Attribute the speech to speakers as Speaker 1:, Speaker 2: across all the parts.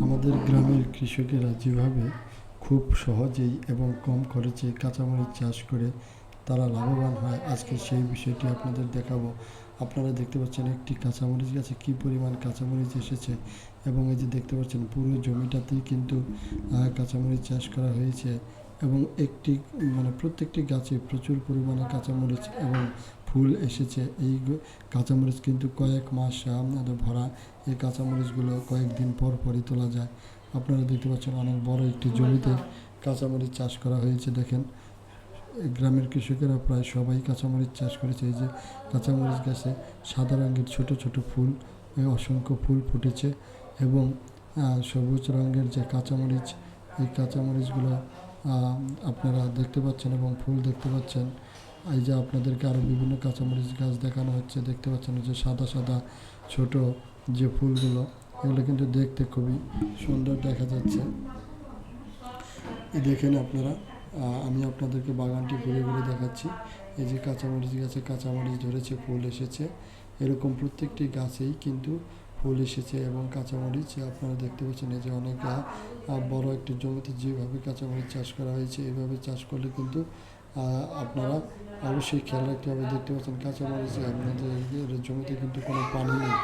Speaker 1: আমাদের গ্রামের কৃষকেরা যেভাবে খুব সহজেই এবং কম খরচে কাঁচামরিচ চাষ করে তারা লাভবান হয়, আজকে সেই বিষয়টি আপনাদের দেখাবো। আপনারা দেখতে পাচ্ছেন একটি কাঁচামরিচ গাছে কী পরিমাণ কাঁচামরিচ এসেছে, এবং এই যে দেখতে পাচ্ছেন পুরো জমিটাতেই কিন্তু কাঁচামরিচ চাষ করা হয়েছে, এবং একটি প্রত্যেকটি গাছে প্রচুর পরিমাণে কাঁচামরিচ এবং ফুল এসেছে। এই কাঁচামরিচ কিন্তু কয়েক মাস ভরা। এই কাঁচামরিচগুলো কয়েকদিন পর পরই তোলা যায়। আপনারা দেখতে পাচ্ছেন অনেক বড় একটি জমিতে কাঁচামরিচ চাষ করা হয়েছে। দেখেন, গ্রামের কৃষকেরা প্রায় সবাই কাঁচামরিচ চাষ করেছে। এই যে কাঁচামরিচ গাছে সাদা রঙের ছোট ছোট ফুল, অসংখ্য ফুল ফুটেছে, এবং সবুজ রঙের যে কাঁচামরিচ, এই কাঁচামরিচগুলো আপনারা দেখতে পাচ্ছেন এবং ফুল দেখতে পাচ্ছেন। এই যে আপনাদেরকে আরও বিভিন্ন কাঁচামরিচ গাছ দেখানো হচ্ছে, দেখতে পাচ্ছেন যে সাদা সাদা ছোট যে ফুলগুলো, এগুলো কিন্তু দেখতে খুবই সুন্দর দেখা যাচ্ছে। এই দেখেন আপনারা, আমি আপনাদেরকে বাগানটি ঘুরে ঘুরে দেখাচ্ছি। এই যে কাঁচামরিচ গাছে কাঁচামরিচ ধরেছে, ফুল এসেছে, এরকম প্রত্যেকটি গাছেই কিন্তু ফুল এসেছে এবং কাঁচামরিচ আপনারা দেখতে পাচ্ছেন। এই যে অনেক বড় একটি জমিতে যেভাবে কাঁচামরিচ চাষ করা হয়েছে, এইভাবে চাষ করলে কিন্তু আপনারা অবশ্যই খেয়াল রাখতে হবে। দেখতে পাচ্ছেন কাঁচামরিচ আপনাদের জমিতে কিন্তু কোনো পানি নেই,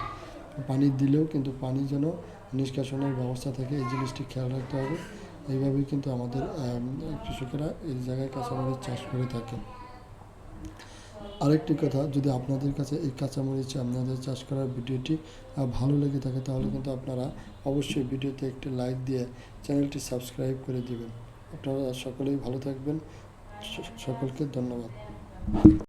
Speaker 1: পানি দিলেও কিন্তু পানি যেন নিষ্কাশনের ব্যবস্থা থাকে, এই জিনিসটি খেয়াল রাখতে হবে। এইভাবেই কিন্তু আমাদের কৃষকেরা এই জায়গায় কাঁচামরিচ চাষ করে থাকে। আরেকটি কথা, যদি আপনাদের কাছে এই কাঁচামরিচ আপনাদের চাষ করার ভিডিওটি ভালো লেগে থাকে, তাহলে কিন্তু আপনারা অবশ্যই ভিডিওতে একটি লাইক দিয়ে চ্যানেলটি সাবস্ক্রাইব করে দিবেন। আপনারা সকলেই ভালো থাকবেন। সকলকে ধন্যবাদ।